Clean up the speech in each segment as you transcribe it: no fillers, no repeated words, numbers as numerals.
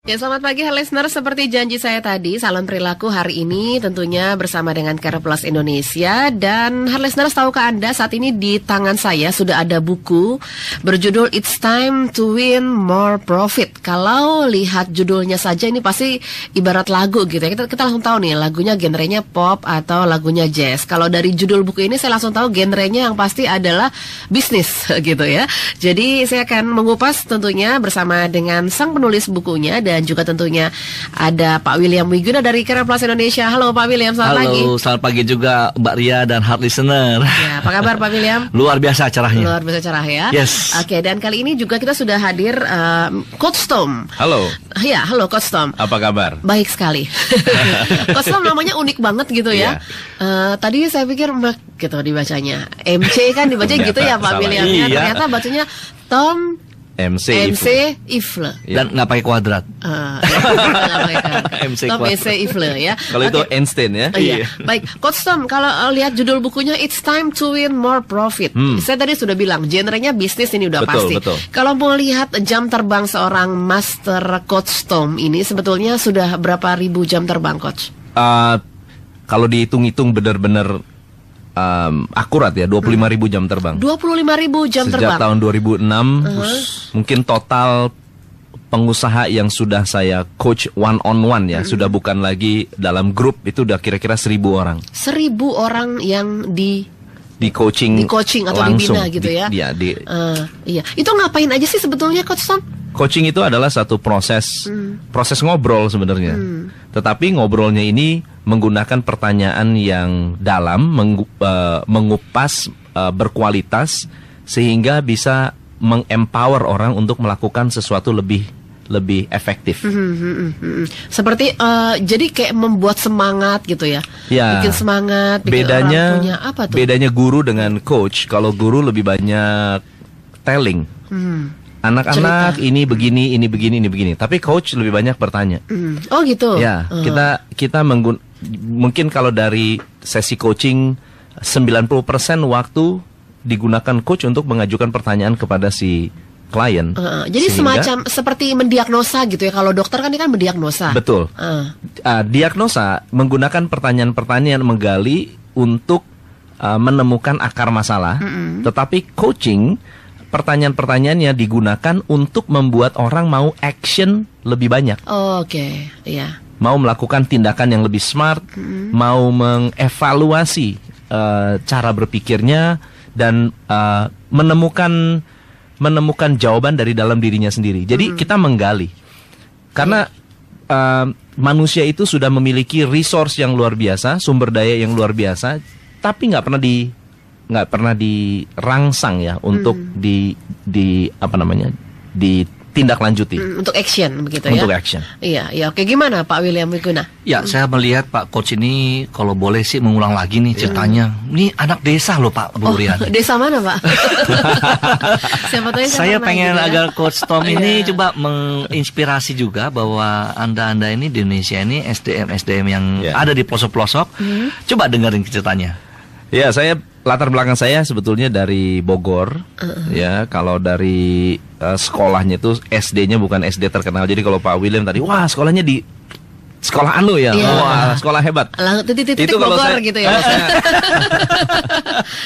Ya, selamat pagi listener. Seperti janji saya tadi, Salon Perilaku hari ini tentunya bersama dengan Care Plus Indonesia. Dan listener, tahukah Anda saat ini di tangan saya sudah ada buku berjudul It's Time to Win More Profit. Kalau lihat judulnya saja ini pasti ibarat lagu gitu ya. Kita langsung tahu nih lagunya genrenya pop atau lagunya jazz. Kalau dari judul buku ini saya langsung tahu genrenya yang pasti adalah bisnis gitu ya. Jadi saya akan mengupas tentunya bersama dengan sang penulis bukunya. Dan juga tentunya ada Pak William Wiguna dari Care Plus Indonesia. Halo Pak William, selamat pagi. Halo, selamat pagi juga Mbak Ria dan hard listener. Ya, apa kabar Pak William? Luar biasa cerahnya. Luar biasa cerah ya. Yes. Oke, dan kali ini juga kita sudah hadir Coach Tom. Halo. Ya, halo Coach Tom. Apa kabar? Baik sekali. Coach Tom namanya unik banget gitu ya. Tadi saya pikir Mak gitu dibacanya. MC kan dibacanya gitu ya Pak William. Iya. Ternyata bacanya Tom MC Ifle. Dan nggak pakai kuadrat. MC Tom MC Ifle ya. Kalau itu Einstein ya. Iya. Baik, Coach Tom, kalau lihat judul bukunya It's Time to Win More Profit. Saya tadi sudah bilang genrenya bisnis ini udah pasti. Betul. Kalau mau lihat jam terbang seorang Master Coach Tom ini sebetulnya sudah berapa ribu jam terbang, Coach? Kalau dihitung-hitung benar-benar akurat ya, 25.000 jam terbang. 25.000 jam Sejak terbang. tahun 2006, mungkin total pengusaha yang sudah saya coach one on one ya, sudah bukan lagi dalam grup, itu udah kira-kira 1.000 orang. 1.000 orang yang di coaching atau langsung, dibina gitu ya. Iya. Itu ngapain aja sih sebetulnya Coach Tom? Coaching itu adalah satu proses ngobrol sebenarnya. Tetapi ngobrolnya ini menggunakan pertanyaan yang dalam, mengupas, berkualitas, sehingga bisa mengempower orang untuk melakukan sesuatu lebih efektif. Seperti jadi kayak membuat semangat gitu ya. Bikin semangat, bikin orang punya apa tuh? Bedanya guru dengan coach, kalau guru lebih banyak telling. Anak-anak ini begini, ini begini, ini begini. Tapi coach lebih banyak bertanya. Oh gitu. Ya, kita mungkin kalau dari sesi coaching 90% waktu digunakan coach untuk mengajukan pertanyaan kepada si klien. Jadi semacam seperti mendiagnosa gitu ya. Kalau dokter kan ini kan mendiagnosa. Betul. Diagnosa menggunakan pertanyaan-pertanyaan menggali untuk menemukan akar masalah. Tetapi coaching, pertanyaan-pertanyaannya digunakan untuk membuat orang mau action lebih banyak. Oke, iya. Mau melakukan tindakan yang lebih smart, mau mengevaluasi cara berpikirnya, dan menemukan jawaban dari dalam dirinya sendiri. Jadi kita menggali. Karena manusia itu sudah memiliki resource yang luar biasa, sumber daya yang luar biasa, tapi nggak pernah dirangsang ya untuk ditindaklanjuti. Untuk action begitu ya. Untuk action. Iya. Oke, gimana Pak William Wiguna? Ya, saya melihat Pak Coach ini kalau boleh sih mengulang lagi nih ceritanya. Ini anak desa loh Pak Bu Rian. Desa mana Pak? Siapa tahu saya pengen gitu ya. agar Coach Tom ini coba menginspirasi juga bahwa Anda ini di Indonesia ini SDM yang ada di pelosok-pelosok. Coba dengerin ceritanya. Ya, latar belakang saya sebetulnya dari Bogor. Ya, kalau dari sekolahnya itu SD-nya bukan SD terkenal. Jadi kalau Pak William tadi, wah sekolahnya di sekolah anu ya, wah sekolah hebat. Titik Bogor saya, gitu ya.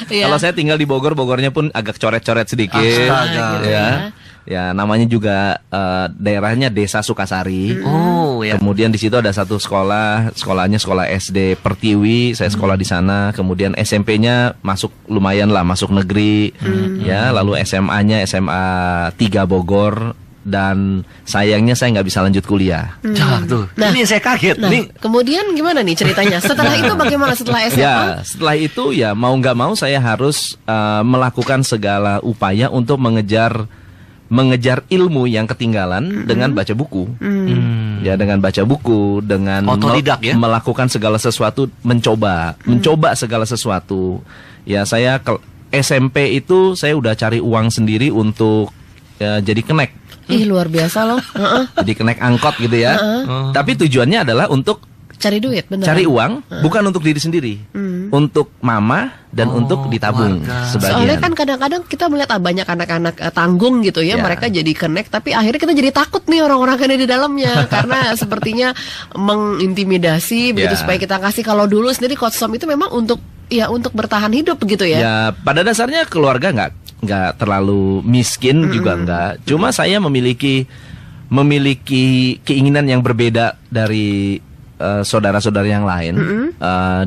Kalau saya tinggal di Bogor, Bogornya pun agak coret-coret sedikit. Astaga. Ya, namanya juga daerahnya Desa Sukasari. Kemudian di situ ada satu sekolahnya sekolah SD Pertiwi, saya sekolah di sana. Kemudian SMP-nya masuk negeri. Ya, lalu SMA-nya SMA 3 Bogor. Dan sayangnya saya nggak bisa lanjut kuliah. Ini saya kaget. Kemudian gimana nih ceritanya? Setelah itu bagaimana setelah SMA? Ya, setelah itu ya mau nggak mau saya harus melakukan segala upaya untuk mengejar ilmu yang ketinggalan dengan baca buku. Ya, dengan baca buku, dengan melakukan segala sesuatu, mencoba segala sesuatu. Ya, saya ke SMP itu saya udah cari uang sendiri untuk jadi kenek. Ih, luar biasa loh. Jadi kenek angkot gitu ya. Tapi tujuannya adalah untuk Cari duit, benar. Cari uang, bukan untuk diri sendiri, untuk mama dan untuk ditabung sebagian. Soalnya kan kadang-kadang kita melihat banyak anak-anak tanggung gitu ya, mereka jadi connect, tapi akhirnya kita jadi takut nih orang-orang yang ada di dalamnya karena sepertinya mengintimidasi begitu supaya kita kasih. Kalau dulu sendiri Coach Tom itu memang untuk bertahan hidup begitu ya. Ya, pada dasarnya keluarga nggak terlalu miskin juga nggak. Cuma saya memiliki keinginan yang berbeda dari saudara-saudara yang lain,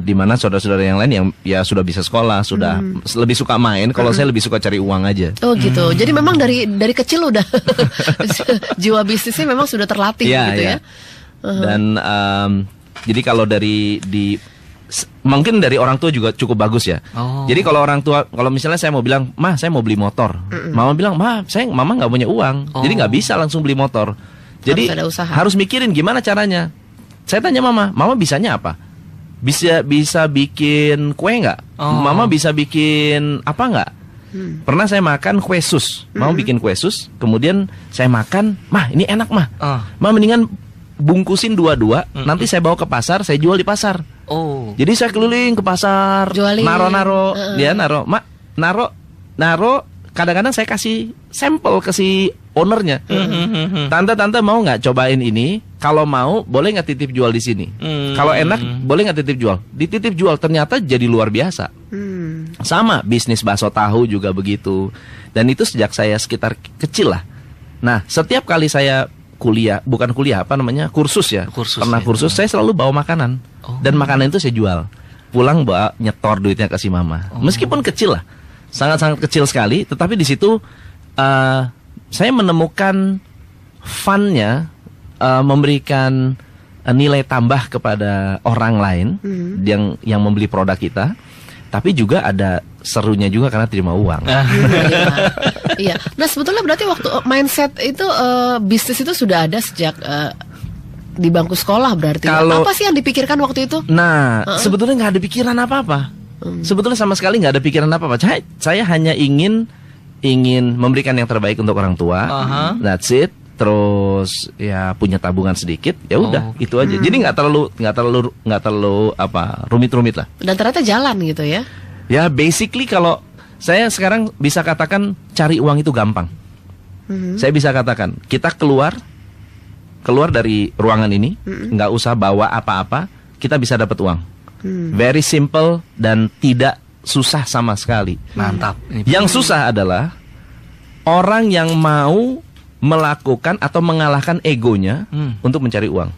di mana saudara-saudara yang lain yang ya sudah bisa sekolah, sudah lebih suka main. Kalau saya lebih suka cari uang aja. Oh gitu. Jadi memang dari kecil udah jiwa bisnisnya memang sudah terlatih gitu ya. Dan jadi kalau mungkin dari orang tua juga cukup bagus ya. Jadi kalau orang tua, kalau misalnya saya mau bilang, "Ma, saya mau beli motor." Mama bilang, "Mama nggak punya uang." Jadi nggak bisa langsung beli motor. Jadi harus mikirin gimana caranya. Saya tanya mama bisanya apa? Bisa bikin kue nggak? Mama bisa bikin apa nggak? Pernah saya makan kue sus. Mama bikin kue sus, kemudian saya makan, "Mah, ini enak, Mah. Mah, mendingan bungkusin dua-dua, nanti saya bawa ke pasar, saya jual di pasar." Jadi saya keliling ke pasar, naro, dia naro, "Mak, naro. Kadang-kadang saya kasih sampel ke si ownernya. Tante mau nggak cobain ini? Kalau mau, boleh nggak titip jual di sini? Kalau enak, boleh nggak titip jual? Dititip jual, ternyata jadi luar biasa. Sama bisnis bakso tahu juga begitu. Dan itu sejak saya sekitar kecil lah. Nah, setiap kali saya kursus ya. Kursus, saya selalu bawa makanan. Dan makanan itu saya jual. Pulang bawa nyetor duitnya ke si mama. Meskipun kecil lah. Sangat-sangat kecil sekali, tetapi di situ saya menemukan fun-nya, memberikan nilai tambah kepada orang lain yang membeli produk kita, tapi juga ada serunya juga karena terima uang. Iya. Nah, sebetulnya berarti waktu mindset itu bisnis itu sudah ada sejak di bangku sekolah berarti. Apa sih yang dipikirkan waktu itu? Nah, sebetulnya nggak ada pikiran apa-apa. Sebetulnya sama sekali nggak ada pikiran apa-apa. Saya hanya ingin memberikan yang terbaik untuk orang tua. That's it. Terus ya punya tabungan sedikit. Ya udah, itu aja. Jadi nggak terlalu rumit-rumit lah. Dan ternyata jalan gitu ya. Ya basically kalau saya sekarang bisa katakan cari uang itu gampang. Saya bisa katakan kita keluar dari ruangan ini, nggak usah bawa apa-apa, kita bisa dapat uang. Very simple dan tidak susah sama sekali. Mantap. Yang susah adalah orang yang mau melakukan atau mengalahkan egonya untuk mencari uang.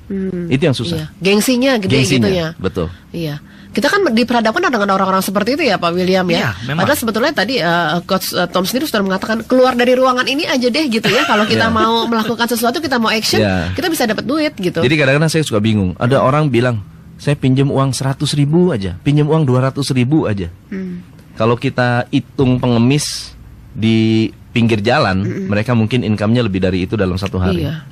Itu yang susah. Iya. Gengsinya gede gitu ya. Betul. Iya. Kita kan diperhadapkan dengan orang-orang seperti itu ya Pak William ya. Padahal sebetulnya tadi Coach Tom sendiri sudah mengatakan keluar dari ruangan ini aja deh gitu ya. Kalau kita mau melakukan sesuatu, kita mau action, kita bisa dapat duit gitu. Jadi kadang-kadang saya suka bingung. Ada orang bilang, "Saya pinjam uang 100.000 aja, pinjam uang 200.000 aja." Kalau kita hitung pengemis di pinggir jalan, mereka mungkin income-nya lebih dari itu dalam satu hari. Iya.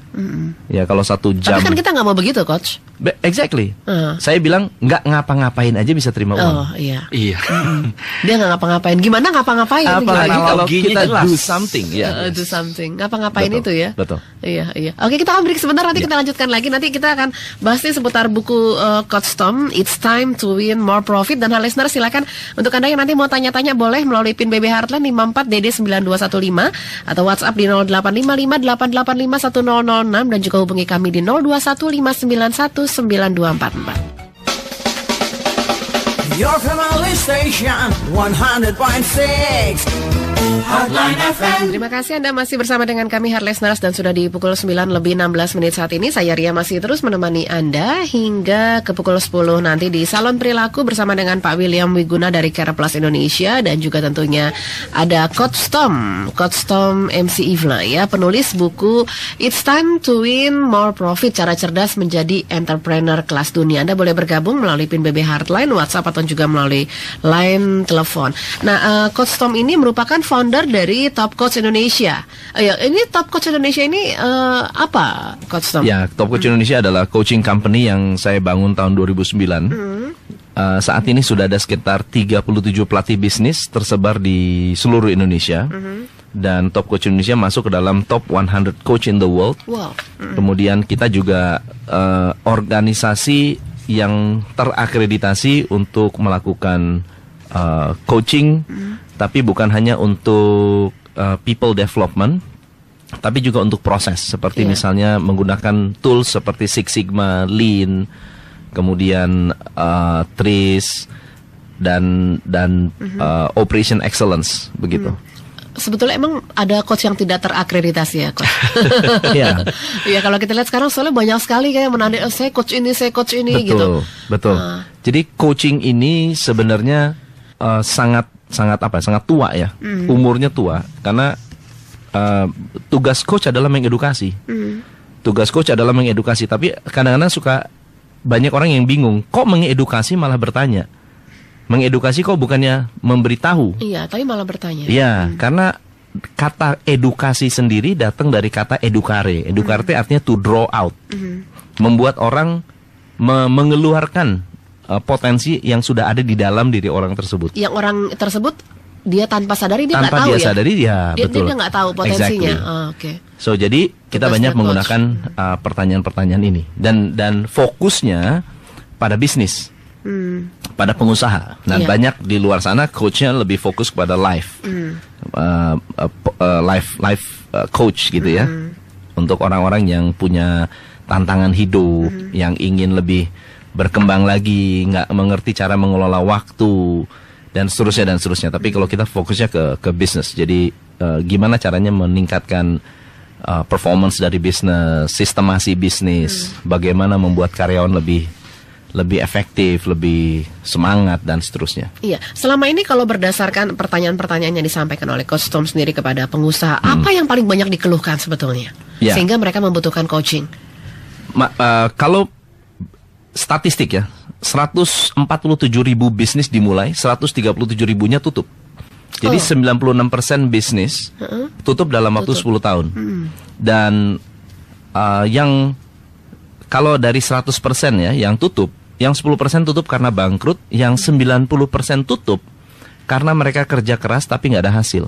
Ya kalau 1 jam. Tapi kan kita nggak mau begitu, Coach. Exactly. Saya bilang nggak ngapa-ngapain aja bisa terima uang. Oh iya. Dia nggak ngapa-ngapain. Gimana ngapa-ngapain? Apalagi kalau kita do something, do something. Ngapa-ngapain itu ya? Betul. Iya. Oke, kita akan break sebentar. Nanti kita lanjutkan lagi. Nanti kita akan bahas seputar buku Coach Tom, It's Time to Win More Profit. Dan listener silakan untuk Anda yang nanti mau tanya-tanya boleh melalui PIN BB Heartland 54DD9215 atau WhatsApp di 0855885100 dan juga hubungi kami di 0215919244. Your family station 100.6 Heartline FM. Terima kasih Anda masih bersama dengan kami Heart Listeners, dan sudah di pukul 9:16 saat ini. Saya Ria masih terus menemani Anda hingga ke pukul 10 nanti di Salon Perilaku bersama dengan Pak William Wiguna dari Care Plus Indonesia, dan juga tentunya ada Coach Tom MC Ivla ya, penulis buku It's Time to Win More Profit, cara cerdas menjadi entrepreneur kelas dunia. Anda boleh bergabung melalui PIN BB Heartline, WhatsApp atau juga melalui line telepon. Nah, Coach Tom ini merupakan founder dari Top Coach Indonesia. Ini Top Coach Indonesia ini apa, Coach Tom? Ya, Top Coach Indonesia adalah coaching company yang saya bangun tahun 2009. Saat ini sudah ada sekitar 37 pelatih bisnis tersebar di seluruh Indonesia. Dan Top Coach Indonesia masuk ke dalam Top 100 Coach in the World. Wow. Kemudian kita juga organisasi yang terakreditasi untuk melakukan coaching, tapi bukan hanya untuk people development, tapi juga untuk proses, seperti misalnya menggunakan tools seperti Six Sigma, Lean, kemudian TRIS dan Operation Excellence begitu. Sebetulnya emang ada coach yang tidak terakreditasi ya, coach? Iya. Iya, kalau kita lihat sekarang soalnya banyak sekali kayak menandakan saya coach ini Betul, gitu. betul. Jadi coaching ini sebenarnya sangat tua ya. Umurnya tua karena tugas coach adalah mengedukasi. Tugas coach adalah mengedukasi, tapi kadang-kadang suka banyak orang yang bingung, kok mengedukasi malah bertanya. Mengedukasi kok bukannya memberitahu. Iya, tapi malah bertanya. Iya, karena kata edukasi sendiri datang dari kata educare. Educare artinya to draw out. Membuat orang mengeluarkan potensi yang sudah ada di dalam diri orang tersebut. Yang orang tersebut dia tanpa sadari dia nggak tahu ya. Tanpa dia sadari betul. Dia nggak tahu potensinya. Exactly. Oke. So jadi kita banyak menggunakan pertanyaan-pertanyaan ini dan fokusnya pada bisnis. Pada pengusaha. Nah, banyak di luar sana coachnya lebih fokus kepada life coach gitu ya. Untuk orang-orang yang punya tantangan hidup, yang ingin lebih berkembang lagi, nggak mengerti cara mengelola waktu dan seterusnya. Tapi kalau kita fokusnya ke bisnis, jadi gimana caranya meningkatkan performance dari bisnis, sistemasi bisnis, bagaimana membuat karyawan lebih efektif, lebih semangat dan seterusnya. Iya, selama ini kalau berdasarkan pertanyaan-pertanyaan yang disampaikan oleh Coach Tom sendiri kepada pengusaha, apa yang paling banyak dikeluhkan sebetulnya? Sehingga mereka membutuhkan coaching. Kalau statistik ya, 147.000 bisnis dimulai, 137.000-nya tutup. Jadi 96% bisnis tutup dalam waktu 10 tahun. Dan yang kalau dari 100% ya yang tutup, yang 10% tutup karena bangkrut, yang 90% tutup karena mereka kerja keras tapi nggak ada hasil.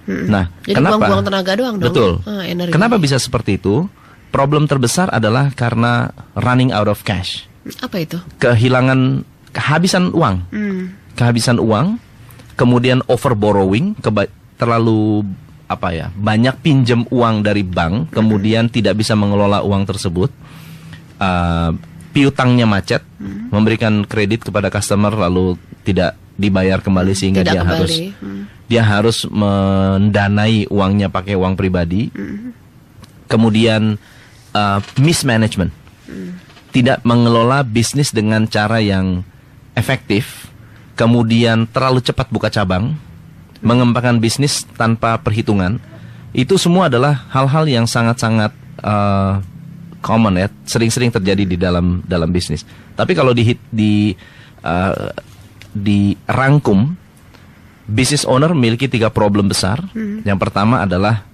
Nah, jadi kenapa? buang-buang tenaga doang dong. Betul. Energi. Kenapa bisa seperti itu? Problem terbesar adalah karena running out of cash. Apa itu? Kehabisan uang. Kehabisan uang, kemudian over borrowing, terlalu banyak pinjam uang dari bank, kemudian tidak bisa mengelola uang tersebut. Piutangnya macet, memberikan kredit kepada customer lalu tidak dibayar kembali sehingga dia harus mendanai uangnya pakai uang pribadi. Kemudian mismanagement, tidak mengelola bisnis dengan cara yang efektif, kemudian terlalu cepat buka cabang, mengembangkan bisnis tanpa perhitungan. Itu semua adalah hal-hal yang sangat-sangat common ya, sering-sering terjadi di dalam bisnis. Tapi kalau dirangkum, business owner memiliki 3 problem besar. Yang pertama adalah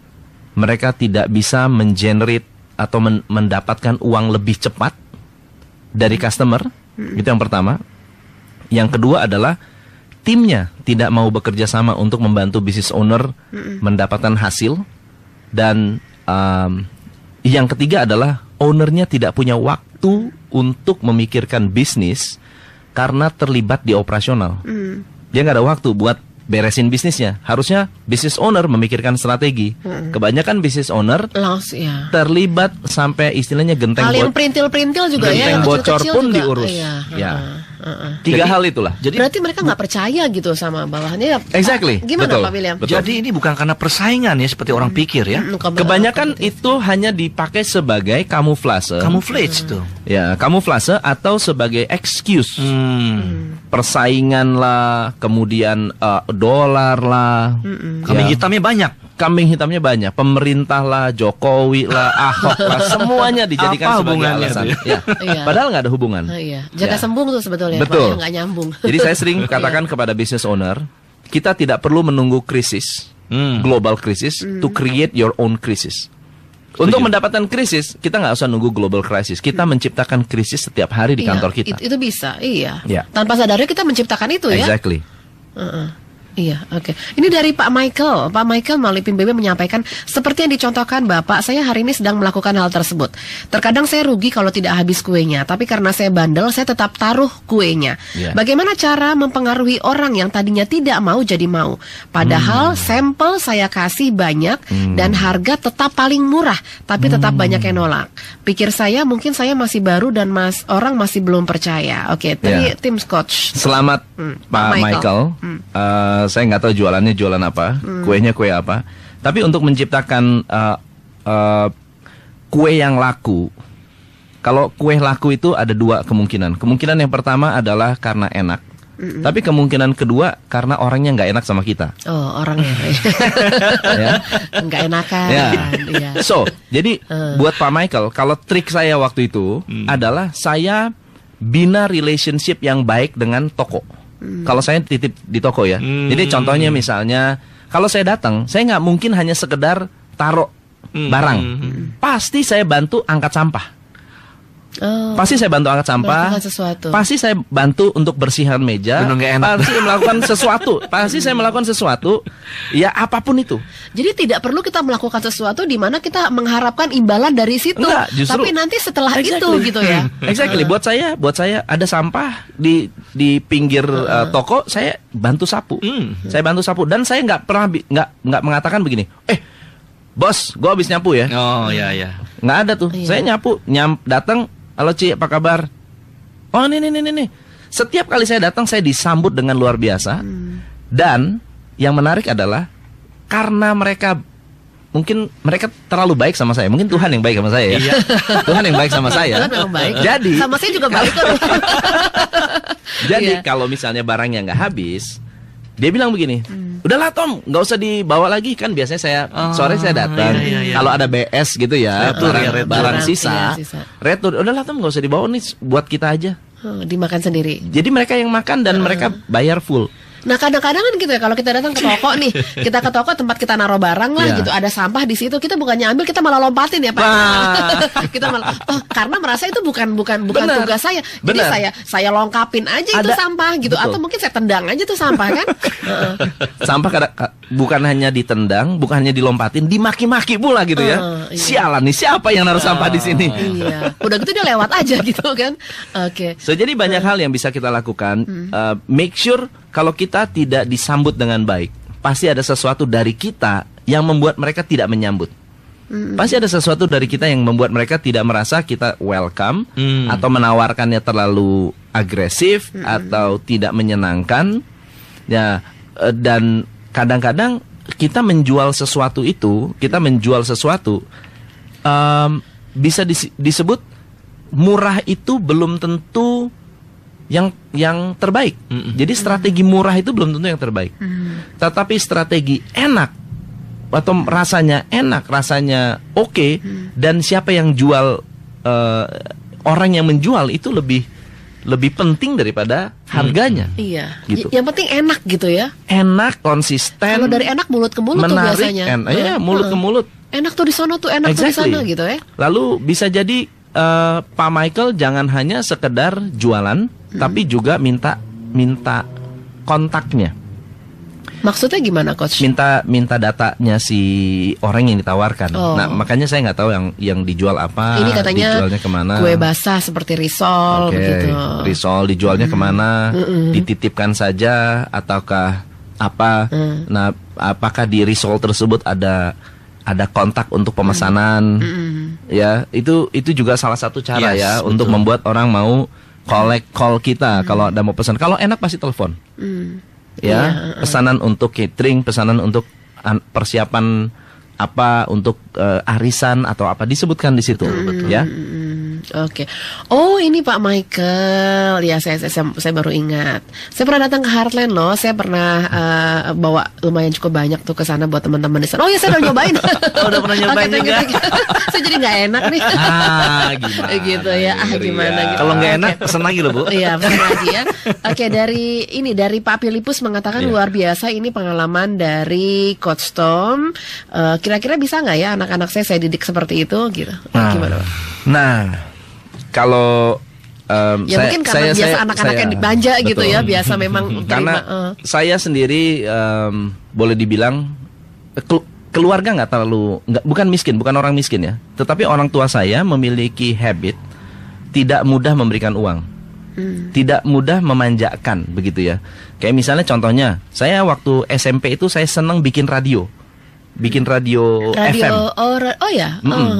mereka tidak bisa mengenerate atau mendapatkan uang lebih cepat dari customer. Itu yang pertama. Yang kedua adalah timnya tidak mau bekerja sama untuk membantu business owner mendapatkan hasil. Dan yang ketiga adalah ownernya tidak punya waktu untuk memikirkan bisnis karena terlibat di operasional. Dia nggak ada waktu buat beresin bisnisnya. Harusnya business owner memikirkan strategi. Kebanyakan business owner terlibat sampai istilahnya genteng hal yang perintil-perintil juga genteng ya, bocor kecil-kecil pun juga. diurus. Iya. 3 hal itulah. Jadi berarti mereka nggak percaya gitu sama bawahannya ya. Exactly. Gimana Betul. Pak William? Betul. Jadi ini bukan karena persaingan ya seperti orang pikir ya. Kebanyakan itu hanya dipakai sebagai kamuflase. Camouflage itu. Ya, kamuflase atau sebagai excuse. Persaingan lah, kemudian dolar lah. Kambing hitamnya banyak. Kambing hitamnya banyak. Pemerintah lah, Jokowi lah, Ahok lah, semuanya dijadikan Apa sebagai hubungannya alasan. tuh Ya. Padahal nggak ada hubungan. Iya. Jaga sembung tuh sebetulnya. Betul. Nggak nyambung. Jadi saya sering katakan kepada business owner, kita tidak perlu menunggu krisis, global krisis, to create your own krisis. Untuk mendapatkan krisis, kita nggak usah nunggu global crisis. Kita menciptakan krisis setiap hari di kantor kita. Itu bisa, iya. Ya. Tanpa sadar kita menciptakan itu ya. Exactly. Iya, oke. Ini dari Pak Michael. Pak Michael melalui PIM BB menyampaikan, seperti yang dicontohkan Bapak, saya hari ini sedang melakukan hal tersebut. Terkadang saya rugi kalau tidak habis kuenya, tapi karena saya bandel, saya tetap taruh kuenya. Bagaimana cara mempengaruhi orang yang tadinya tidak mau jadi mau? Padahal sampel saya kasih banyak dan harga tetap paling murah, tapi tetap banyak yang nolak. Pikir saya mungkin saya masih baru dan orang masih belum percaya. Oke, tadi tim coach. Selamat Pak Michael. Saya nggak tahu jualannya jualan apa, kuenya kue apa. Tapi untuk menciptakan kue yang laku, kalau kue laku itu ada dua kemungkinan. Kemungkinan yang pertama adalah karena enak. Tapi kemungkinan kedua karena orangnya nggak enak sama kita. Oh, orangnya nggak enakan. Yeah. So, jadi buat Pak Michael, kalau trik saya waktu itu adalah saya bina relationship yang baik dengan toko. Kalau saya titip di toko ya. Jadi contohnya misalnya, kalau saya datang, saya nggak mungkin hanya sekedar taruh barang. Pasti saya bantu angkat sampah. Pasti saya bantu angkat sampah. Pasti saya bantu untuk bersihan meja. Pasti melakukan sesuatu. Pasti saya melakukan sesuatu. Ya apapun itu. Jadi tidak perlu kita melakukan sesuatu di mana kita mengharapkan imbalan dari situ. Enggak, justru, tapi nanti setelah itu gitu ya. Exactly. Buat saya ada sampah di pinggir toko, saya bantu sapu. Saya bantu sapu dan saya nggak pernah nggak mengatakan begini. Bos, gue habis nyapu ya. Oh ya. Nggak ada tuh. Saya nyapu, datang. Halo Ci, apa kabar? Oh nih. Setiap kali saya datang saya disambut dengan luar biasa. Dan yang menarik adalah karena mungkin mereka terlalu baik sama saya. Mungkin Tuhan yang baik sama saya ya. Tuhan yang baik sama saya. Jadi sama saya juga baik kok. Jadi kalau misalnya barangnya nggak habis, dia bilang begini, udahlah Tom, nggak usah dibawa lagi. Kan biasanya saya sore saya datang, kalau ada BS gitu ya, barang sisa, retur. Udahlah Tom, nggak usah dibawa nih, buat kita aja. Dimakan sendiri. Jadi mereka yang makan dan mereka bayar full. Nah kadang-kadang kan gitu ya, kalau kita datang ke toko nih, kita ke toko tempat kita naruh barang lah gitu, ada sampah di situ, kita bukannya ambil, kita malah lompatin ya Pak. Kita malah, karena merasa itu bukan tugas saya. Jadi saya lengkapin aja itu sampah gitu, atau mungkin saya tendang aja tuh sampah kan. Sampah bukan hanya ditendang, bukan hanya dilompatin, dimaki-maki pula gitu ya. Sialan nih, siapa yang naruh sampah di sini? Iya. Udah gitu dia lewat aja gitu kan. Oke. So jadi banyak hal yang bisa kita lakukan. Make sure kalau kita tidak disambut dengan baik, pasti ada sesuatu dari kita yang membuat mereka tidak menyambut. Pasti ada sesuatu dari kita yang membuat mereka tidak merasa kita welcome, atau menawarkannya terlalu agresif, atau tidak menyenangkan. Ya, dan kadang-kadang kita menjual sesuatu itu, bisa disebut murah itu belum tentu yang terbaik. Jadi strategi murah itu belum tentu yang terbaik. Tetapi strategi enak atau rasanya enak, rasanya oke, dan siapa yang jual, orang yang menjual itu lebih penting daripada harganya. Iya. Gitu. Yang penting enak gitu ya. Enak, konsisten. Kalau dari enak mulut ke mulut menarik, tuh biasanya. Mulut ke mulut. Enak tuh di sono tuh, enak tuh di sana gitu ya. Lalu bisa jadi Pak Michael jangan hanya sekedar jualan, tapi juga minta kontaknya. Maksudnya gimana Coach? Minta datanya si orang yang ditawarkan. Nah makanya saya nggak tahu yang dijual apa. Ini katanya dijualnya kemana. Kue basah seperti risol begitu. Risol dijualnya kemana? Dititipkan saja ataukah apa? Nah apakah di risol tersebut ada kontak untuk pemesanan? Ya itu juga salah satu cara untuk membuat orang mau call kita kalau ada mau pesan. Kalau enak pasti telepon. Pesanan untuk catering, pesanan untuk persiapan apa, untuk arisan atau apa, disebutkan di situ. Ya. Oke. Oh ini Pak Michael, ya saya baru ingat. Saya pernah datang ke Heartland loh. Saya pernah bawa lumayan cukup banyak tuh ke sana buat teman-teman di sana. Oh ya saya udah nyobain. Udah pernah nyobain juga. Saya jadi nggak enak nih. Gimana? Gitu ya. Gimana gitu. Kalau nggak enak pesen lagi loh Bu. Iya pesen lagi ya. Oke, dari Pak Filipus mengatakan luar biasa ini pengalaman dari Coach Tom. Kira-kira bisa nggak ya anak-anak saya didik seperti itu gitu? Gimana Pak? Nah, kalau Mungkin karena biasa anak-anak yang dibanja gitu ya, biasa memang karena saya sendiri boleh dibilang keluarga bukan miskin, bukan orang miskin ya, tetapi orang tua saya memiliki habit tidak mudah memberikan uang. Tidak mudah memanjakan begitu ya. Kayak misalnya contohnya, saya waktu SMP itu saya senang bikin radio FM.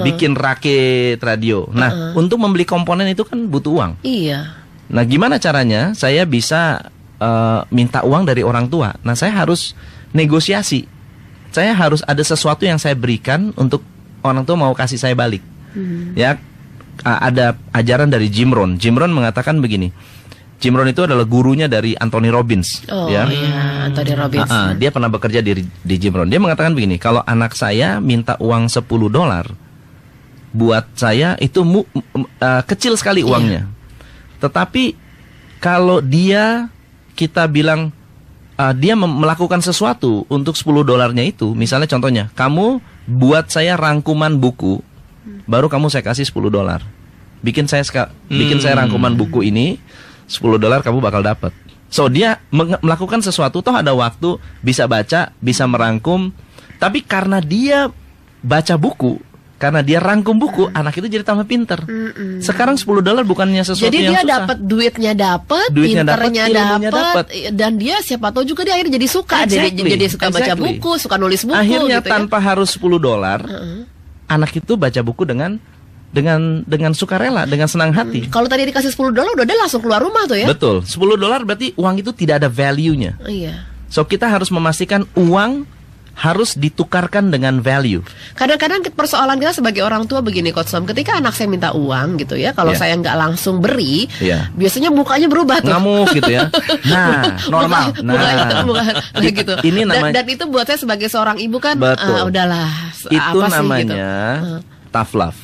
Bikin rakit radio. Nah, untuk membeli komponen itu kan butuh uang. Iya. Nah, gimana caranya saya bisa minta uang dari orang tua? Nah, saya harus negosiasi. Saya harus ada sesuatu yang saya berikan untuk orang tua mau kasih saya balik. Ya. Ada ajaran dari Jim Rohn. Jim Rohn mengatakan begini. Jim Rohn itu adalah gurunya dari Anthony Robbins. Anthony Robbins. Dia pernah bekerja di Jim Rohn. Dia mengatakan begini, kalau anak saya minta uang $10, buat saya itu kecil sekali uangnya. Tetapi kalau kita bilang dia melakukan sesuatu untuk $10 itu, misalnya contohnya, kamu buat saya rangkuman buku, baru kamu saya kasih $10. Bikin saya rangkuman buku ini, $10 kamu bakal dapat. So dia melakukan sesuatu, toh ada waktu, bisa baca, bisa merangkum. Tapi karena dia baca buku, karena dia rangkum buku, anak itu jadi tambah pinter. Sekarang $10 bukannya sesuatu jadi yang susah. Jadi dia dapat duitnya pinternya dapat, dan dia siapa tahu juga dia akhirnya jadi suka, jadi suka baca buku, suka nulis buku. Akhirnya gitu tanpa harus $10, anak itu baca buku dengan sukarela, dengan senang hati. Kalau tadi dikasih $10 udah dia langsung keluar rumah tuh ya. Betul. $10 berarti uang itu tidak ada value-nya. Iya. So kita harus memastikan uang harus ditukarkan dengan value. Kadang-kadang persoalan kita sebagai orang tua begini, Coach Tom, ketika anak saya minta uang gitu ya, kalau saya nggak langsung beri, biasanya mukanya berubah tuh. Ngamuk gitu ya. Nah, normal. Gitu. Ini namanya, dan itu buat saya sebagai seorang ibu kan, udahlah. Itu apa sih, namanya gitu. Tough love.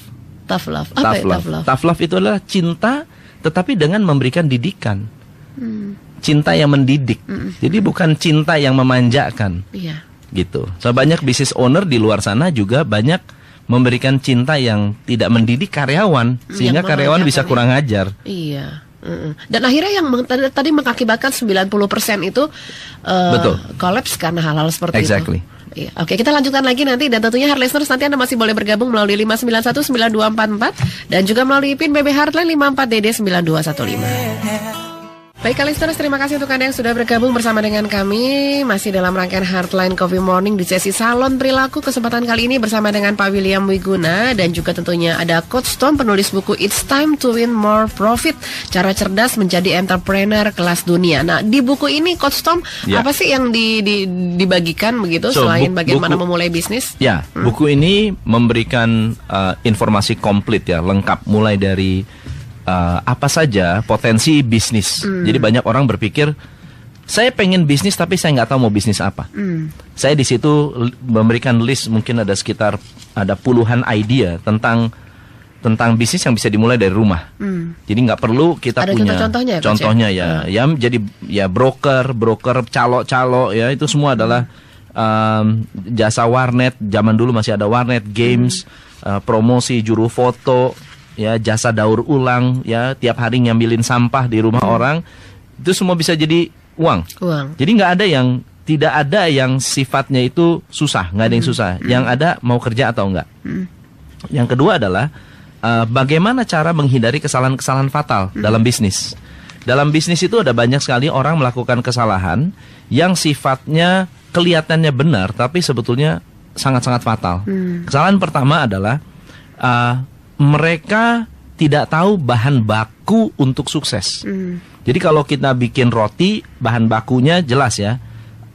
Tough love. Apa ya tough love? Tough love itu adalah cinta, tetapi dengan memberikan didikan. Cinta yang mendidik. Jadi bukan cinta yang memanjakan. Iya. Gitu. So banyak business owner di luar sana juga banyak memberikan cinta yang tidak mendidik karyawan, sehingga karyawan bisa kurang ajar. Iya. Dan akhirnya yang tadi mengakibatkan 90% itu kolaps karena hal-hal seperti itu. Iya. Oke, kita lanjutkan lagi nanti, dan tentunya Heart Listeners nanti Anda masih boleh bergabung melalui 5919244 dan juga melalui PIN BB Heartline 54DD9215. Baik, listeners, terima kasih untuk Anda yang sudah bergabung bersama dengan kami. Masih dalam rangkaian Heartline Coffee Morning di sesi Salon Perilaku. Kesempatan kali ini bersama dengan Pak William Wiguna, dan juga tentunya ada Coach Tom, penulis buku It's Time to Win More Profit, Cara Cerdas Menjadi Entrepreneur Kelas Dunia. Nah, di buku ini Coach Tom, apa sih yang dibagikan begitu selain bagaimana memulai bisnis? Ya, buku ini memberikan informasi komplit ya, lengkap, mulai dari apa saja potensi bisnis. Jadi banyak orang berpikir, saya pengen bisnis tapi saya nggak tahu mau bisnis apa. Saya di situ memberikan list, mungkin ada puluhan idea tentang bisnis yang bisa dimulai dari rumah. Jadi nggak perlu kita ada punya contohnya ya. Jadi ya broker calo ya, itu semua adalah jasa warnet. Zaman dulu masih ada warnet, games, promosi juru foto, ya, jasa daur ulang, ya, tiap hari ngambilin sampah di rumah orang, itu semua bisa jadi uang. Jadi tidak ada yang sifatnya itu susah, nggak ada yang susah. Yang ada mau kerja atau enggak. Yang kedua adalah bagaimana cara menghindari kesalahan-kesalahan fatal dalam bisnis. Dalam bisnis itu ada banyak sekali orang melakukan kesalahan yang sifatnya kelihatannya benar, tapi sebetulnya sangat-sangat fatal. Kesalahan pertama adalah mereka tidak tahu bahan baku untuk sukses. Jadi kalau kita bikin roti, bahan bakunya jelas ya,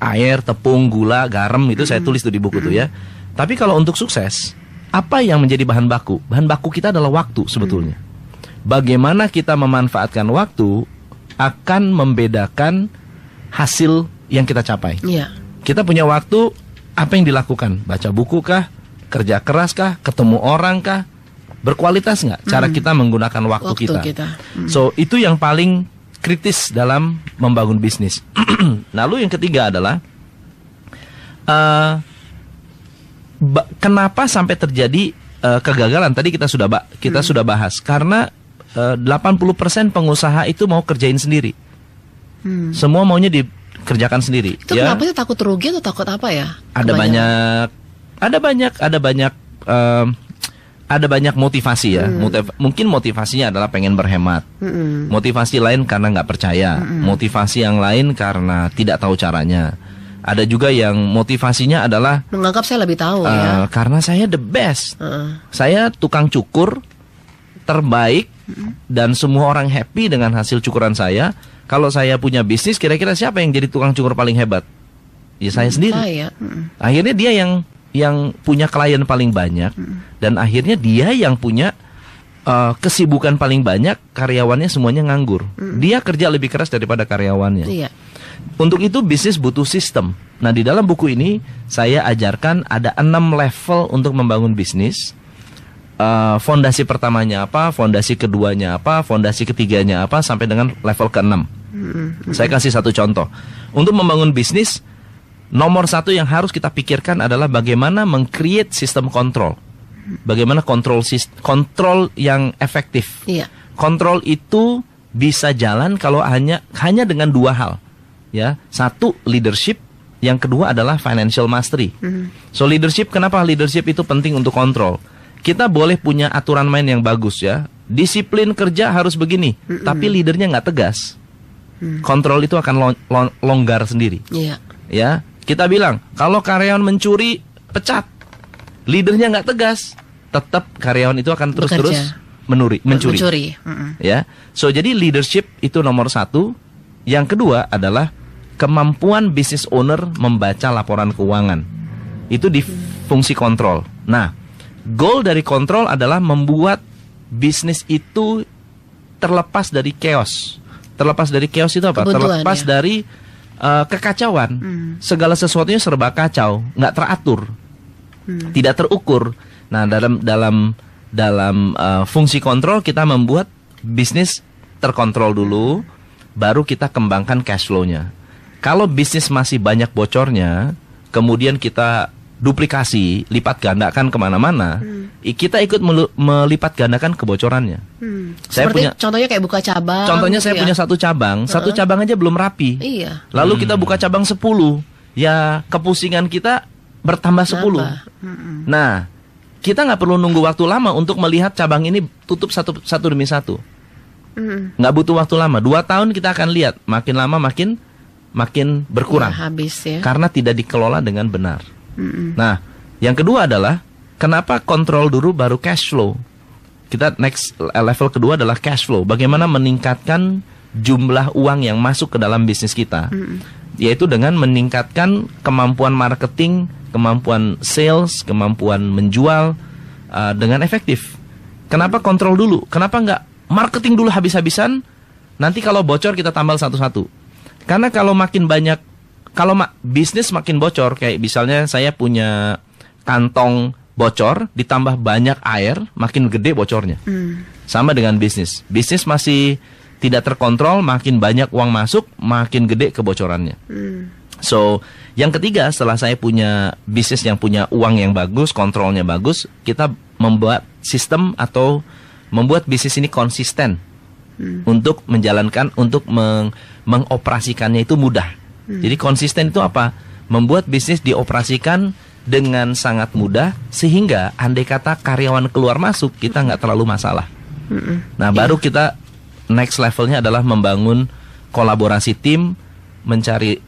air, tepung, gula, garam, itu saya tulis tuh di buku tuh ya. Tapi kalau untuk sukses, apa yang menjadi bahan baku? Bahan baku kita adalah waktu sebetulnya. Bagaimana kita memanfaatkan waktu akan membedakan hasil yang kita capai. Kita punya waktu, apa yang dilakukan? Baca buku kah? Kerja keras kah? Ketemu orang kah? Berkualitas nggak cara kita menggunakan waktu kita. So itu yang paling kritis dalam membangun bisnis. Lalu yang ketiga adalah kenapa sampai terjadi kegagalan. Tadi kita sudah bahas, karena 80% pengusaha itu mau kerjain sendiri. Semua maunya dikerjakan sendiri. Itu kenapa sih, takut rugi atau takut apa ya? Ada banyak motivasi ya. Mungkin motivasinya adalah pengen berhemat. Motivasi lain karena nggak percaya. Motivasi yang lain karena tidak tahu caranya. Ada juga yang motivasinya adalah menganggap saya lebih tahu ya. Karena saya the best. Saya tukang cukur terbaik dan semua orang happy dengan hasil cukuran saya. Kalau saya punya bisnis, kira-kira siapa yang jadi tukang cukur paling hebat? Ya saya sendiri. Akhirnya dia yang punya klien paling banyak, dan akhirnya dia yang punya kesibukan paling banyak, karyawannya semuanya nganggur. Dia kerja lebih keras daripada karyawannya. Untuk itu bisnis butuh sistem. Nah, di dalam buku ini saya ajarkan ada 6 level untuk membangun bisnis. Fondasi pertamanya apa, fondasi keduanya apa, fondasi ketiganya apa, sampai dengan level ke-6. Saya kasih satu contoh. Untuk membangun bisnis, nomor 1 yang harus kita pikirkan adalah bagaimana meng-create sistem kontrol. Bagaimana kontrol yang efektif. Kontrol itu bisa jalan kalau hanya dengan 2 hal. Ya, 1 leadership, yang kedua adalah financial mastery. So leadership, kenapa leadership itu penting untuk kontrol? Kita boleh punya aturan main yang bagus ya. Disiplin kerja harus begini, tapi leadernya nggak tegas. Kontrol itu akan longgar sendiri. Ya, kita bilang kalau karyawan mencuri, pecat. Leadernya nggak tegas, tetap karyawan itu akan terus-terus mencuri. Ya, so jadi leadership itu nomor 1. Yang kedua adalah kemampuan business owner membaca laporan keuangan. Itu di fungsi kontrol. Nah, goal dari kontrol adalah membuat bisnis itu terlepas dari chaos. Terlepas dari chaos itu apa? Terlepas dari kekacauan. Segala sesuatunya serba kacau, nggak teratur, tidak terukur. Nah, dalam fungsi kontrol kita membuat bisnis terkontrol dulu, baru kita kembangkan cash flow-nya. Kalau bisnis masih banyak bocornya, kemudian kita duplikasi, lipat gandakan kemana-mana, kita ikut melipat gandakan kebocorannya. Saya punya contohnya kayak buka cabang. Contohnya saya punya satu cabang aja belum rapi. Lalu kita buka cabang 10, ya kepusingan kita bertambah 10. Nah, kita nggak perlu nunggu waktu lama untuk melihat cabang ini tutup satu demi satu. Nggak butuh waktu lama, 2 tahun kita akan lihat, makin lama makin berkurang. Habis ya. Karena tidak dikelola dengan benar. Nah, yang kedua adalah kenapa kontrol dulu baru cash flow. Kita next level kedua adalah cash flow. Bagaimana meningkatkan jumlah uang yang masuk ke dalam bisnis kita, yaitu dengan meningkatkan kemampuan marketing, kemampuan sales, kemampuan menjual dengan efektif. Kenapa kontrol dulu? Kenapa nggak marketing dulu habis-habisan? Nanti kalau bocor kita tambal satu-satu. Karena kalau makin banyak, kalau bisnis makin bocor, kayak misalnya saya punya kantong bocor, ditambah banyak air, makin gede bocornya. Sama dengan bisnis. Bisnis masih tidak terkontrol, makin banyak uang masuk, makin gede kebocorannya. So, yang ketiga, setelah saya punya bisnis yang punya uang yang bagus, kontrolnya bagus, kita membuat sistem atau membuat bisnis ini konsisten. Untuk menjalankan, untuk mengoperasikannya itu mudah. Jadi konsisten itu apa? Membuat bisnis dioperasikan dengan sangat mudah, sehingga andai kata karyawan keluar masuk, kita nggak terlalu masalah. Nah, baru kita next levelnya adalah membangun kolaborasi tim, mencari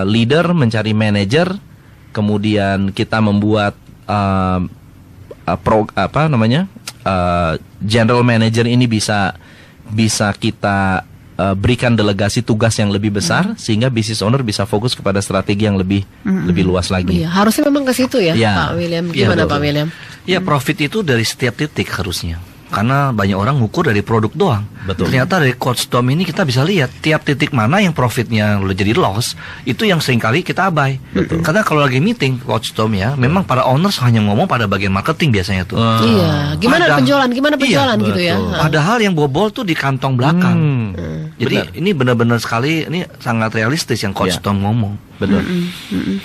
leader, mencari manajer, kemudian kita membuat general manager ini bisa kita berikan delegasi tugas yang lebih besar, sehingga business owner bisa fokus kepada strategi yang lebih luas lagi. Iya, harusnya memang ke situ ya, Pak William. Gimana Pak William? Ya, profit itu dari setiap titik harusnya. Karena banyak orang ngukur dari produk doang. Betul. Ternyata dari Coach Tom ini kita bisa lihat tiap titik mana yang profitnya jadi loss, itu yang seringkali kita abai. Betul. Karena kalau lagi meeting Coach Tom ya, memang para owners hanya ngomong pada bagian marketing biasanya tuh. Iya, gimana penjualan gitu ya. Padahal yang bobol tuh di kantong belakang. Jadi ini benar-benar sekali, ini sangat realistis yang Coach Tom ngomong. Betul.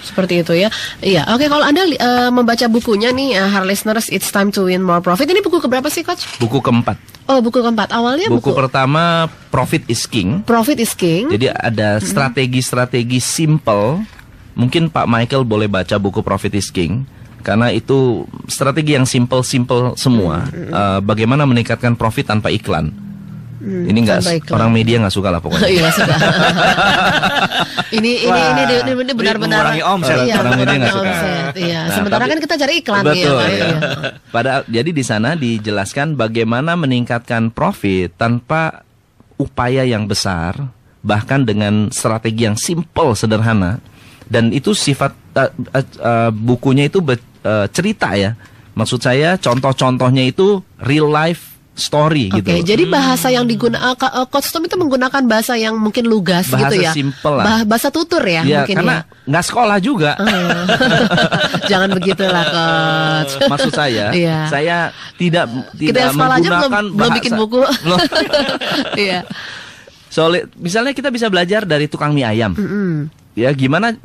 Seperti itu ya. Iya, oke, kalau Anda membaca bukunya nih, Our Listeners, It's Time to Win More Profit. Ini buku keberapa sih, Coach? Buku keempat. Oh, buku keempat. Awalnya Buku pertama Profit is King. Profit is King. Jadi ada strategi-strategi simple. Mungkin Pak Michael boleh baca buku Profit is King. Karena itu strategi yang simple-simple semua. Bagaimana meningkatkan profit tanpa iklan. Ini nggak, orang media nggak suka lah pokoknya. Iya, suka. ini benar-benar mengurangi omset. Orang media nggak suka. Iya, Nah, sementara tapi- kan kita cari iklan. Betul. Iya, Ya. Padahal jadi di sana dijelaskan bagaimana meningkatkan profit tanpa upaya yang besar, bahkan dengan strategi yang simple, sederhana. Dan itu sifat bukunya itu cerita ya. Maksud saya contoh-contohnya itu real life story gitu. Oke, jadi bahasa yang digunakan Coach Tom itu menggunakan bahasa yang mungkin lugas Bahasa gitu ya. simple lah. Bahasa tutur ya, Ya, mungkin karena nggak sekolah juga. Jangan begitulah, Coach. Maksud saya, Iya. saya tidak Kita yang sekolah aja menggunakan belum bikin bahasa- buku. Iya. Soalnya misalnya kita bisa belajar dari tukang mie ayam. Ya, gimana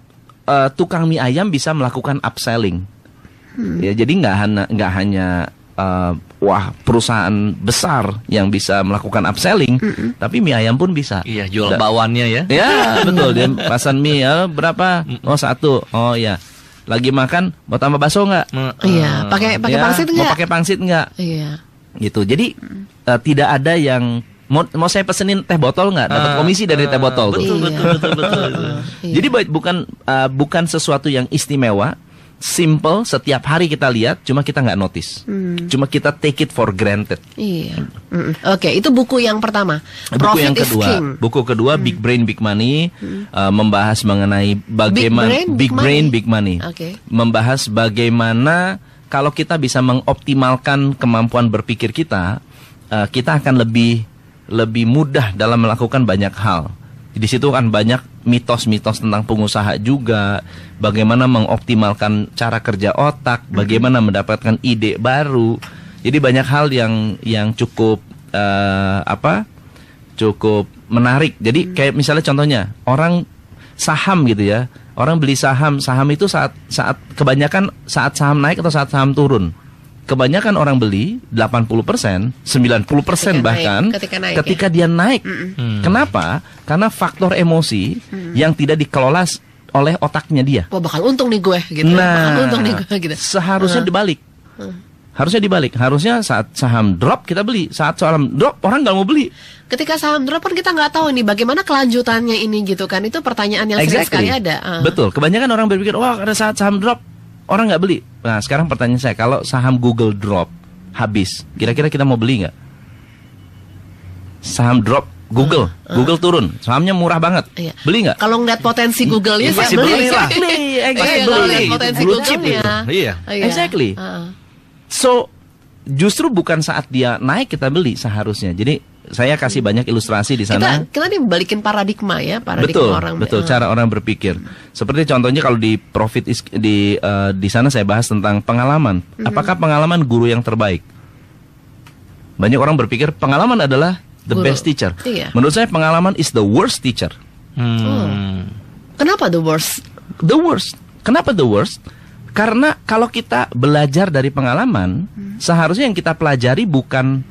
tukang mie ayam bisa melakukan upselling. Ya, jadi nggak hanya wah perusahaan besar yang bisa melakukan upselling, tapi mie ayam pun bisa. Iya, jual bakwannya ya. Ya, betul. Dia pesan mie berapa? Oh, 1. Oh ya. Lagi makan mau tambah bakso nggak? Iya, pakai Ya, pangsit mau enggak? pakai pangsit nggak? Iya. Gitu. Jadi tidak ada yang mau saya pesenin teh botol nggak? Dapat komisi dari teh botol tuh. Betul. Iya. Jadi bukan sesuatu yang istimewa, simple, setiap hari kita lihat, cuma kita nggak notice, cuma kita take it for granted. Iya. Oke, itu buku yang pertama. Buku Profit yang is kedua, King. buku kedua Big Brain Big Money, membahas mengenai bagaimana Big Brain, Big Money, Oke. membahas bagaimana kalau kita bisa mengoptimalkan kemampuan berpikir kita, kita akan lebih mudah dalam melakukan banyak hal. Di situ kan banyak mitos-mitos tentang pengusaha juga, bagaimana mengoptimalkan cara kerja otak, bagaimana mendapatkan ide baru. Jadi banyak hal yang cukup cukup menarik. Jadi kayak misalnya contohnya orang saham gitu ya, orang beli saham itu saat kebanyakan saat saham naik atau saat saham turun. Kebanyakan orang beli 80%, 90% bahkan ketika dia naik. Kenapa? Karena faktor emosi yang tidak dikelola oleh otaknya dia. Wah, bakal untung nih gue gitu. Bakal untung nih gue gitu. Seharusnya dibalik. Harusnya dibalik. Harusnya saat saham drop kita beli, saat saham drop orang nggak mau beli. Ketika saham drop kan kita nggak tahu nih bagaimana kelanjutannya ini gitu kan. Itu pertanyaan yang sering sekali ada. Betul. Kebanyakan orang berpikir, wah ada saat saham drop orang nggak beli. Nah sekarang pertanyaan saya, kalau saham Google drop habis, kira-kira kita mau beli nggak? Saham drop Google turun, sahamnya murah banget, Iya. beli nggak? Kalau ngeliat potensi Google-nya saya pasti beli. beli lah. Iya, kalau lihat potensi Blue chip Google-nya. itu. Iya. Exactly. So justru bukan saat dia naik kita beli seharusnya. Jadi saya kasih banyak ilustrasi di sana. Kita nih balikin paradigma ya, paradigma orang. Betul, cara orang berpikir. Seperti contohnya kalau di Profit is, di sana saya bahas tentang pengalaman. Apakah pengalaman guru yang terbaik? Banyak orang berpikir pengalaman adalah the Guru. best teacher. Iya. Menurut saya pengalaman is the worst teacher. Kenapa the worst? The worst. Kenapa the worst? Karena kalau kita belajar dari pengalaman, seharusnya yang kita pelajari bukan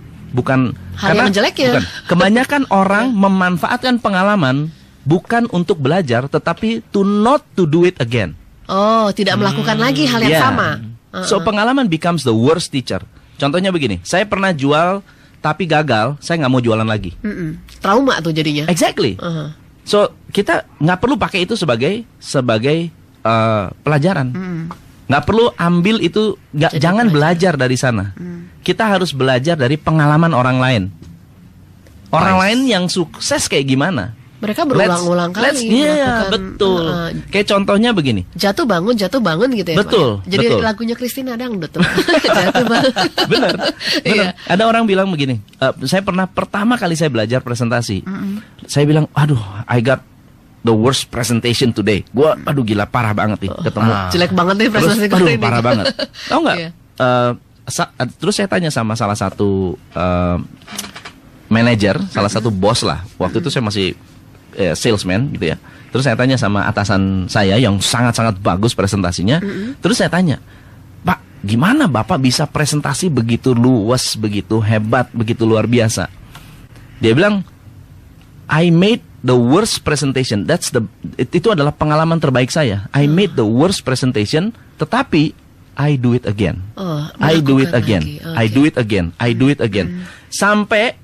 Hal yang jelek ya. bukan. Kebanyakan orang memanfaatkan pengalaman bukan untuk belajar, tetapi not to do it again. Oh, tidak melakukan lagi hal yang Yeah. sama. So pengalaman becomes the worst teacher. Contohnya begini, saya pernah jual tapi gagal, saya nggak mau jualan lagi. Trauma tuh jadinya. Exactly. So kita nggak perlu pakai itu sebagai pelajaran. Nggak perlu ambil itu, jangan belajar dari sana. Kita harus belajar dari pengalaman orang lain. Orang lain yang sukses kayak gimana? Mereka berulang-ulang kali Iya, melakukan, betul. Kayak contohnya begini. jatuh bangun gitu ya. Betul, Pak? Jadi betul. lagunya Christina Dangdut tuh. Jatuh bangun. Benar. Iya. Ada orang bilang begini. Saya pernah pertama kali saya belajar presentasi. Saya bilang, aduh, I got the worst presentation today. Gua, aduh gila parah banget nih ketemu. Jelek banget nih Terus, presentasi gue aduh ini. parah banget. Tahu nggak? Iya. Terus saya tanya sama salah satu manajer, salah satu bos lah. Waktu itu saya masih salesman gitu ya. Terus saya tanya sama atasan saya yang sangat-sangat bagus presentasinya. Terus saya tanya, Pak, gimana Bapak bisa presentasi begitu luas, begitu hebat, begitu luar biasa? Dia bilang, I made the worst presentation. Itu adalah pengalaman terbaik saya. I made the worst presentation, tetapi I do it again. I do it again. Okay. I do it again. I do it again. Sampai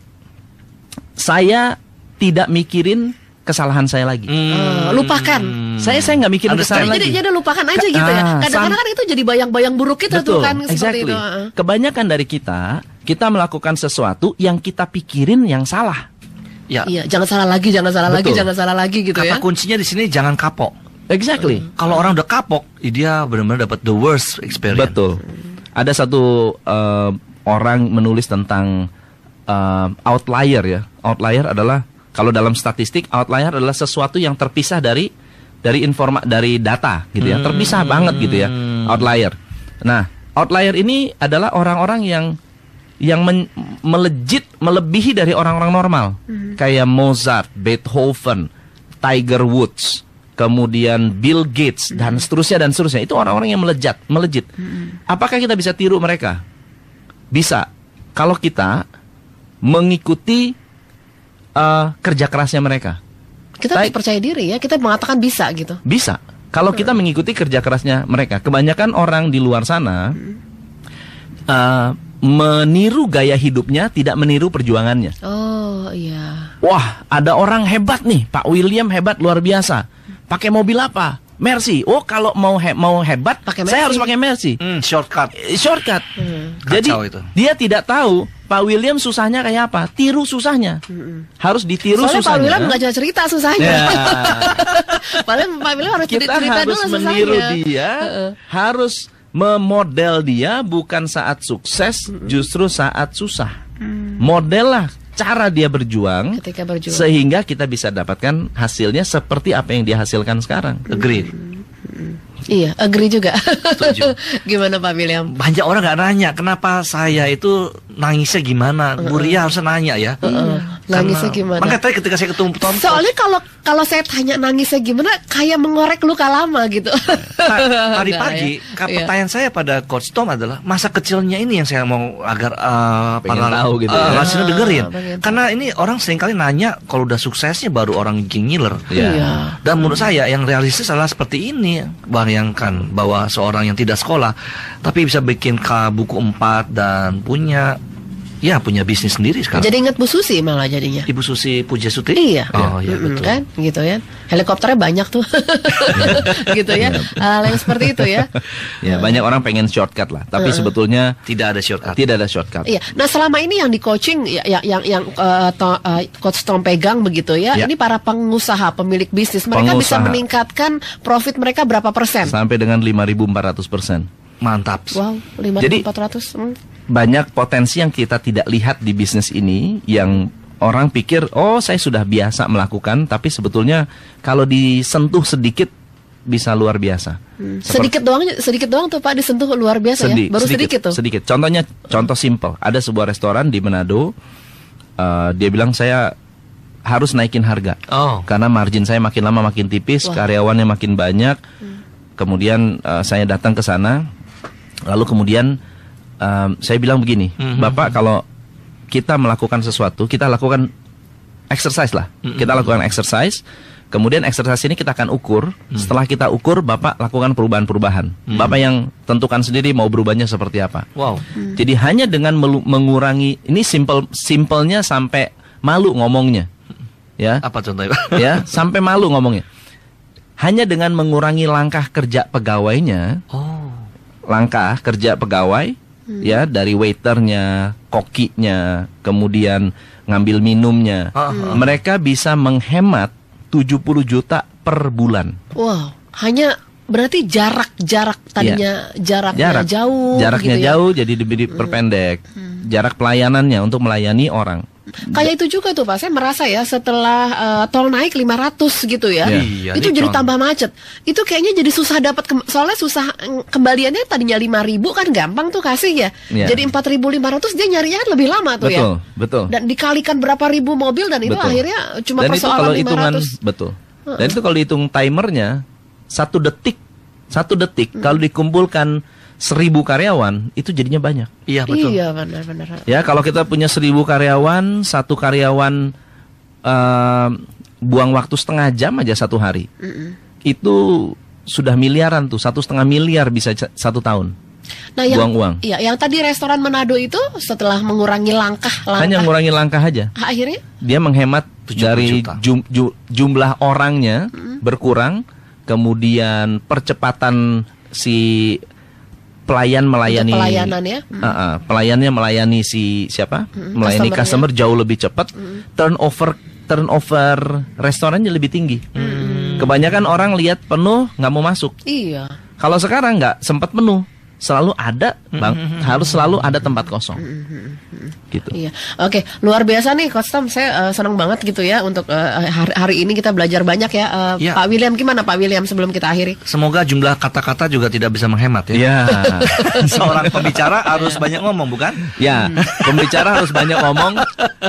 saya tidak mikirin kesalahan saya lagi. Lupakan. Saya nggak mikirin kesalahan lagi. Jadi lupakan aja gitu ya. Kadang-kadang kan itu jadi bayang-bayang buruk kita tuh kan. Exactly. Seperti itu. Kebanyakan dari kita melakukan sesuatu yang kita pikirin yang salah. Ya. Iya, jangan salah lagi gitu. Kata ya. kuncinya di sini jangan kapok. Exactly. Kalau orang udah kapok, dia benar-benar dapat the worst experience. Betul. Ada satu orang menulis tentang outlier ya. Outlier adalah, kalau dalam statistik, outlier adalah sesuatu yang terpisah dari data gitu ya. Terpisah banget gitu ya. Outlier. Nah, outlier ini adalah orang-orang yang melejit, melebihi dari orang-orang normal. Kayak Mozart, Beethoven, Tiger Woods, kemudian Bill Gates, dan seterusnya. Itu orang-orang yang melejit. Apakah kita bisa tiru mereka? Bisa. Kalau kita mengikuti kerja kerasnya mereka. Kita harus percaya diri ya. Kita mengatakan bisa gitu. Bisa. Kalau kita mengikuti kerja kerasnya mereka. Kebanyakan orang di luar sana meniru gaya hidupnya, tidak meniru perjuangannya. Oh iya. Wah, ada orang hebat nih, Pak William hebat luar biasa. Pakai mobil apa? Mercy. Oh, kalau mau hebat, saya harus pakai Mercy. Shortcut. Jadi itu. Dia tidak tahu Pak William susahnya kayak apa. Tiru susahnya. Harus ditiru soalnya susahnya. Pak William nggak cerita susahnya. Ya. Pak William harus kita cerita harus dulu meniru susahnya. dia, harus memodel dia, bukan saat sukses, justru saat susah. Model lah cara dia berjuang, ketika berjuang, sehingga kita bisa dapatkan hasilnya seperti apa yang dia hasilkan sekarang. Agree. Iya, agree juga. Setuju. Gimana Pak William? Banyak orang nggak nanya kenapa saya itu nangisnya gimana. Bu Ria harusnya nanya ya. Nangisnya gimana? Makanya tadi ketika saya ketemu Tom, soalnya kalau saya tanya nangisnya gimana, kayak mengorek luka lama gitu. Tadi pagi pertanyaan saya pada Coach Tom adalah masa kecilnya ini yang saya mau agar pengen tahu gitu listener dengerin. Pengen Karena ini orang seringkali nanya kalau udah suksesnya baru orang ngiler. Iya. Dan menurut saya yang realistis adalah seperti ini. Bayangkan bahwa seorang yang tidak sekolah tapi bisa bikin buku 4 dan punya bisnis sendiri sekarang. Jadi ingat Bu Susi malah jadinya. Ibu Susi Pujiastuti? Iya. Oh iya betul. Kan gitu ya. Helikopternya banyak tuh. Gitu ya. Yang seperti itu ya. Ya, banyak orang pengen shortcut lah, tapi sebetulnya tidak ada shortcut. Tidak ada shortcut. Iya. Nah, selama ini yang di coaching yang Coach Tom pegang begitu ya, ini para pengusaha, pemilik bisnis, mereka bisa meningkatkan profit mereka berapa persen? Sampai dengan 5.400%. Mantap. Wow, 5.400. Banyak potensi yang kita tidak lihat di bisnis ini, yang orang pikir, oh saya sudah biasa melakukan, tapi sebetulnya kalau disentuh sedikit bisa luar biasa. Sedikit doang tuh Pak disentuh luar biasa ya. Baru sedikit tuh. Sedikit. Contoh simple. Ada sebuah restoran di Manado, dia bilang saya harus naikin harga. Karena margin saya makin lama makin tipis, karyawannya makin banyak. Kemudian saya datang ke sana, lalu kemudian saya bilang begini, Bapak, kalau kita melakukan sesuatu, kita lakukan exercise lah. Kita lakukan exercise, kemudian exercise ini kita akan ukur. Setelah kita ukur, Bapak lakukan perubahan-perubahan. Bapak yang tentukan sendiri mau berubahnya seperti apa. Wow. Jadi hanya dengan mengurangi, ini simpelnya sampai malu ngomongnya. Ya. Apa contohnya? Ya, sampai malu ngomongnya. Hanya dengan mengurangi langkah kerja pegawainya. Langkah kerja pegawai, ya, dari waiternya, kokinya, kemudian ngambil minumnya, mereka bisa menghemat 70 juta per bulan. Wow, hanya berarti jarak tadinya jaraknya jauh. Jaraknya gitu jauh, jadi diperpendek. Jarak pelayanannya untuk melayani orang. Kayak itu juga tuh Pak, saya merasa ya setelah tol naik 500 gitu ya, itu jadi tambah macet. Itu kayaknya jadi susah dapat, soalnya susah kembaliannya tadinya 5.000 kan gampang tuh kasih ya. Jadi 4.500 dia nyarinya kan lebih lama tuh ya. Betul. Dan dikalikan berapa ribu mobil dan itu akhirnya cuma dan persoalan itu kalau 500. Betul. Dan itu kalau dihitung timernya 1 detik kalau dikumpulkan 1000 karyawan itu jadinya banyak. Iya betul. Iya benar-benar. Ya, kalau kita punya 1000 karyawan, satu karyawan buang waktu setengah jam aja satu hari, itu sudah miliaran tuh, 1,5 miliar bisa 1 tahun. Nah, yang, buang uang. Iya, yang tadi restoran Manado itu setelah mengurangi langkah, Hanya ngurangi langkah aja. akhirnya Dia menghemat 70 dari juta. jumlah orangnya berkurang, kemudian percepatan si pelayan melayani untuk pelayanan ya. pelayannya melayani si siapa? Melayani Customer-nya. customer jauh lebih cepat. Turnover restorannya lebih tinggi. Kebanyakan orang lihat penuh nggak mau masuk. Iya. Kalau sekarang nggak sempat penuh, selalu ada harus selalu ada tempat kosong. Gitu. Iya, oke, luar biasa nih Coach Tom. Saya senang banget gitu ya untuk hari ini kita belajar banyak ya. Iya. Pak William, gimana Pak William sebelum kita akhiri? Semoga jumlah kata-kata juga tidak bisa menghemat ya. Ya, Seorang pembicara harus banyak ngomong, bukan? ya, pembicara harus banyak ngomong,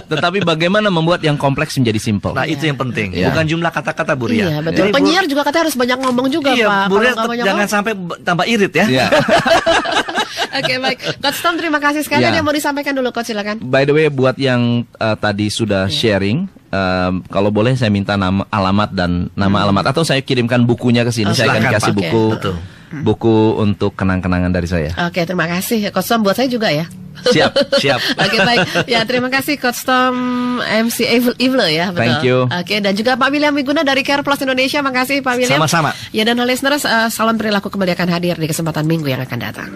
tetapi bagaimana membuat yang kompleks menjadi simpel. Nah, itu yang penting. Iya. Bukan jumlah kata-kata, Bu Ria. Iya, betul. Jadi, Bu- Penyiar juga katanya harus banyak ngomong juga, Iya, Pak. Bu Ria Kalau nggak banyak jangan ngomong- sampai tambah irit ya. Ya. Oke, baik. Coach Tom, terima kasih sekali. Ya. Ada yang mau disampaikan dulu, Coach, silakan. By the way, buat yang tadi sudah sharing, kalau boleh saya minta nama, alamat dan nama alamat, atau saya kirimkan bukunya ke sini. Oh, Saya akan silakan, kasih Pak. buku, Betul. buku untuk kenang-kenangan dari saya. Oke, terima kasih. Coach Tom, buat saya juga ya. Siap. Siap. Oke, baik. Ya, terima kasih Coach Tom MC Evil ya, betul. Thank you. Oke, dan juga Pak William Wiguna dari Care Plus Indonesia. Makasih Pak William. Sama-sama. Ya, dan listeners, salon perilaku kembali akan hadir di kesempatan minggu yang akan datang.